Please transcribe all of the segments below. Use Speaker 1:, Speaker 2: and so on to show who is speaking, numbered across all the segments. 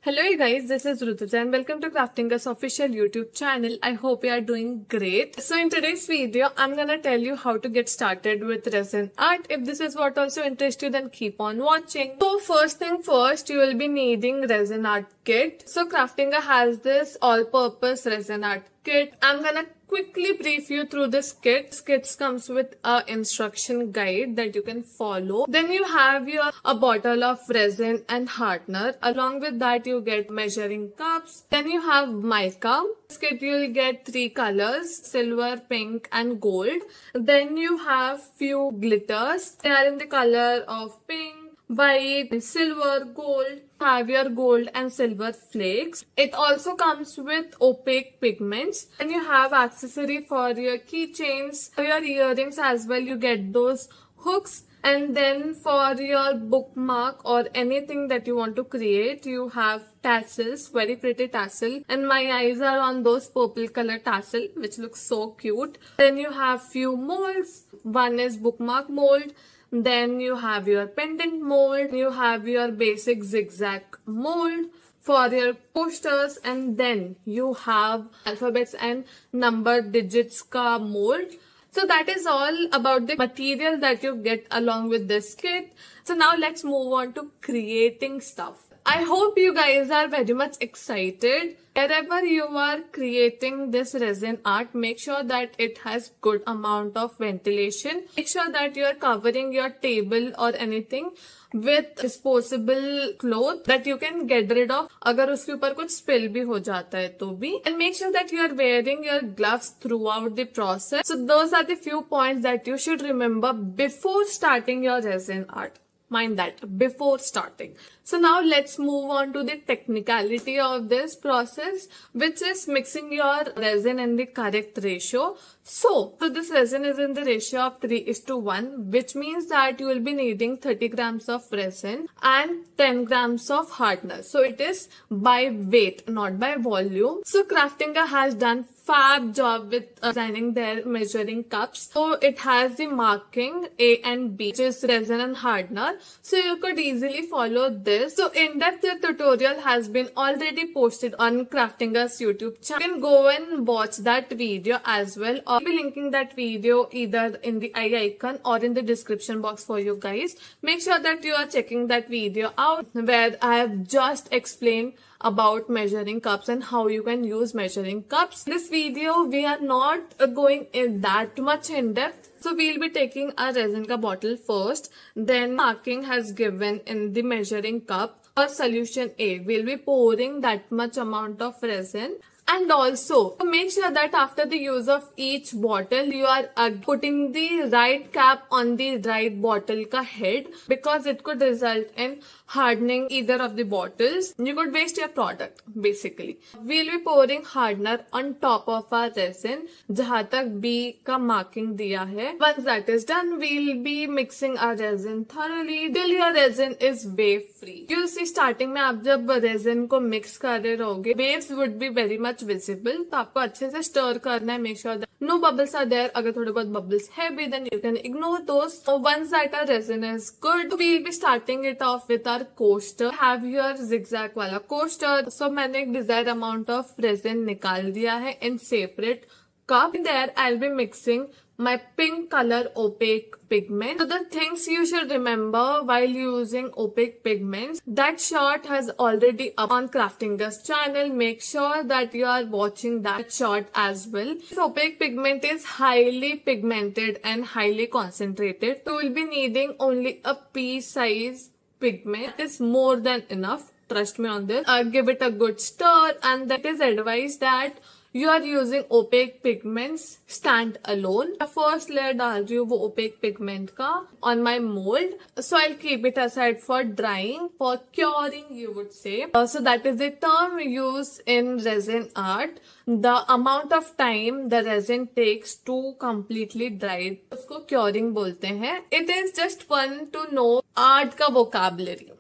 Speaker 1: Hello you guys, this is Rutuja and welcome to Crafting Us official YouTube channel. I hope you are doing great. So in today's video, I'm gonna tell you how to get started with resin art. If this is what also interests you, then keep on watching. So first thing first, you will be needing resin art kit. So Craftinga has this all-purpose resin art kit. I'm gonna quickly brief you through this kit. This kit comes with a instruction guide that you can follow. Then you have a bottle of resin and hardener. Along with that, you get measuring cups. Then you have mica. This kit you'll get 3 colors: silver, pink, and gold. Then you have few glitters. They are in the color of pink, white, silver, gold. Have your gold and silver flakes. It also comes with opaque pigments. And you have accessory for your keychains, for your earrings as well. You get those hooks. And then for your bookmark or anything that you want to create, you have tassels, very pretty tassel. And my eyes are on those purple color tassel, which looks so cute. Then you have few molds. One is bookmark mold. Then you have your pendant mold, you have your basic zigzag mold for your posters, and then you have alphabets and number digits ka mold. So that is all about the material that you get along with this kit. So now let's move on to creating stuff. I hope you guys are very much excited. Wherever you are creating this resin art, make sure that it has good amount of ventilation. Make sure that you are covering your table or anything with disposable cloth that you can get rid of अगर उसके ऊपर कुछ spill भी हो जाता है तो भी. And make sure that you are wearing your gloves throughout the process. So those are the few points that you should remember before starting your resin art. Mind that, before starting. So now let's move on to the technicality of this process, which is mixing your resin in the correct ratio. So this resin is in the ratio of 3:1, which means that you will be needing 30 grams of resin and 10 grams of hardener. So it is by weight, not by volume. So Craftinga has done fab job with designing their measuring cups. So it has the marking A and B, which is resin and hardener. So you could easily follow this. So in-depth tutorial has been already posted on Craftinga's YouTube channel. You can go and watch that video as well. I'll be linking that video either in the eye icon or in the description box for you guys. Make sure that you are checking that video out where I have just explained about measuring cups and how you can use measuring cups. In this video, we are not going in that much in depth. So we'll be taking a resin ka bottle first. Then marking has given in the measuring cup or solution A. We'll be pouring that much amount of resin. And also, make sure that after the use of each bottle, you are putting the right cap on the right bottle ka head, because it could result in hardening either of the bottles. You could waste your product, basically. We'll be pouring hardener on top of our resin, jahan tak B ka marking diya hai. Once that is done, we'll be mixing our resin thoroughly till your resin is wave free. You'll see starting में आप जब resin को mix कर रहे रहोगे, waves would be very much visible. तो आपको अच्छे से stir करना है. Make sure that no bubbles are there. अगर थोड़े बहुत bubbles है भी, then you can ignore those. So once that our resin is good, we'll be starting it off with our coaster. Have your zigzag वाला coaster. So मैंने एक desired amount of resin निकाल दिया है in separate cup. There I'll be mixing my pink color opaque pigment. So the things you should remember while using opaque pigments, that short has already up on Craftinga's channel. Make sure that you are watching that short as well. This opaque pigment is highly pigmented and highly concentrated. So we'll be needing only a pea size pigment. It is more than enough. Trust me on this. Give it a good stir, and that is advised that you are using opaque pigments stand alone. The first layer डाल रही हूँ वो opaque pigment का on my mold. So I'll keep it aside for drying, for curing you would say. So that is the term used in resin art. The amount of time the resin takes to completely dry, उसको curing बोलते हैं. It is just fun to know art का vocabulary.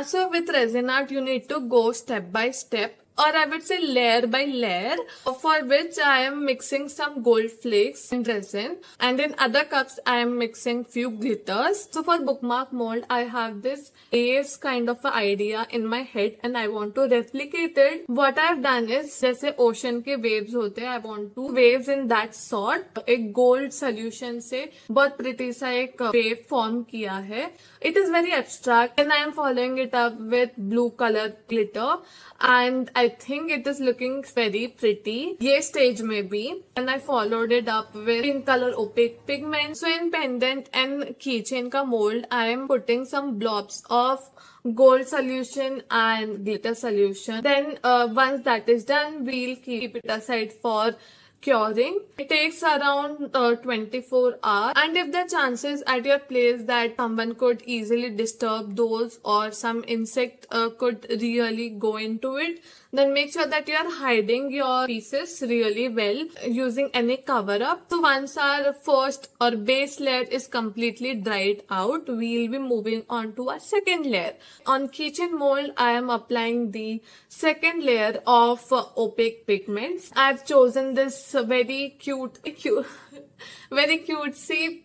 Speaker 1: So with resin art, you need to go step by step. or I would say layer by layer, for which I am mixing some gold flakes in resin, and in other cups I am mixing few glitters. So for bookmark mold, I have this waves kind of a idea in my head and I want to replicate it. What I've done is, जैसे ocean के waves होते हैं, I want to waves in that sort. एक gold solution से बहुत pretty सा एक wave form किया है. It is very abstract and I am following it up with blue color glitter and I think it is looking very pretty. ये stage में भी, and I followed it up with pink color opaque pigment. So in pendant and keychain का mold, I am putting some blobs of gold solution and glitter solution. Then once that is done, we'll keep it aside for curing. It takes around 24 hours, and if the chances at your place that someone could easily disturb those or some insect could really go into it, then make sure that you are hiding your pieces really well using any cover up. So once our first or base layer is completely dried out, we'll be moving on to our second layer. On keychain mold, I am applying the second layer of opaque pigments. I've chosen this very cutesy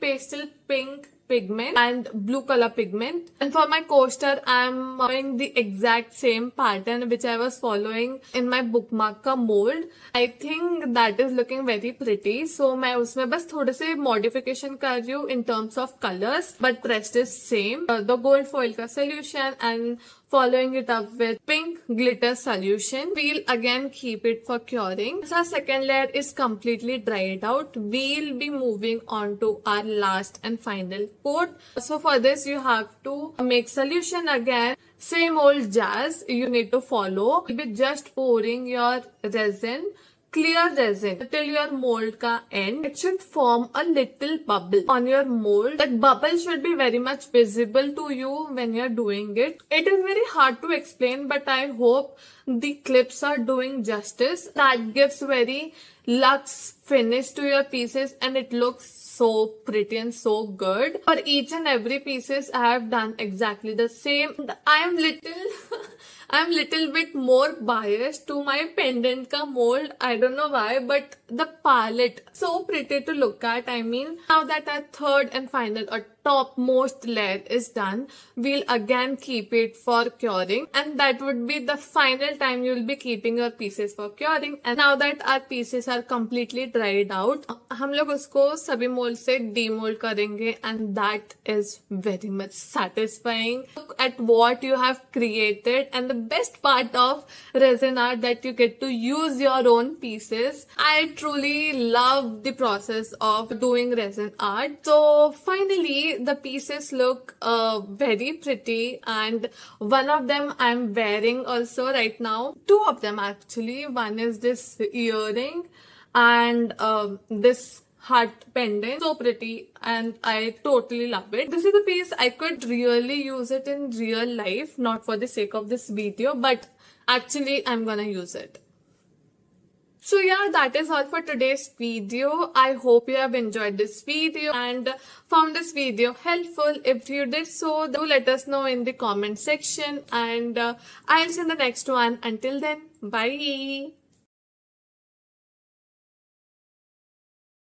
Speaker 1: pastel pink pigment and blue color pigment, and for my coaster I am following the exact same pattern which I was following in my bookmark का mold. I think that is looking very pretty, so मैं उसमें बस थोड़े से modification कर रही हूँ in terms of colors, but rest is same. The gold foil का solution and following it up with pink glitter solution. We'll again keep it for curing. Once our second layer is completely dried out, we'll be moving on to our last and final coat. So for this, you have to make solution again. Same old jazz you need to follow. You'll be just pouring your resin, clear resin till your mold ka end. It should form a little bubble on your mold. That bubble should be very much visible to you when you're doing it. It is very hard to explain, but I hope the clips are doing justice. That gives very luxe finish to your pieces and it looks so pretty and so good. For each and every pieces, I have done exactly the same. I'm little bit more biased to my pendant ka mold. I don't know why, but the palette so pretty to look at. I mean, now that our third and final or topmost layer is done, we'll again keep it for curing, and that would be the final time you'll be keeping your pieces for curing. And now that our pieces are completely dried out, हम लोग उसको सभी mould से demold करेंगे, and that is very much satisfying. Look at what you have created, and the best part of resin art that you get to use your own pieces. I truly love the process of doing resin art. So finally, the pieces look very pretty, and one of them I'm wearing also right now. Two of them actually. One is this earring and this heart pendant. So pretty and I totally love it. This is a piece I could really use it in real life, not for the sake of this video, but actually I'm gonna use it. So yeah, that is all for today's video. I hope you have enjoyed this video and found this video helpful. If you did so, do let us know in the comment section, and I'll see you in the next one. Until then, bye.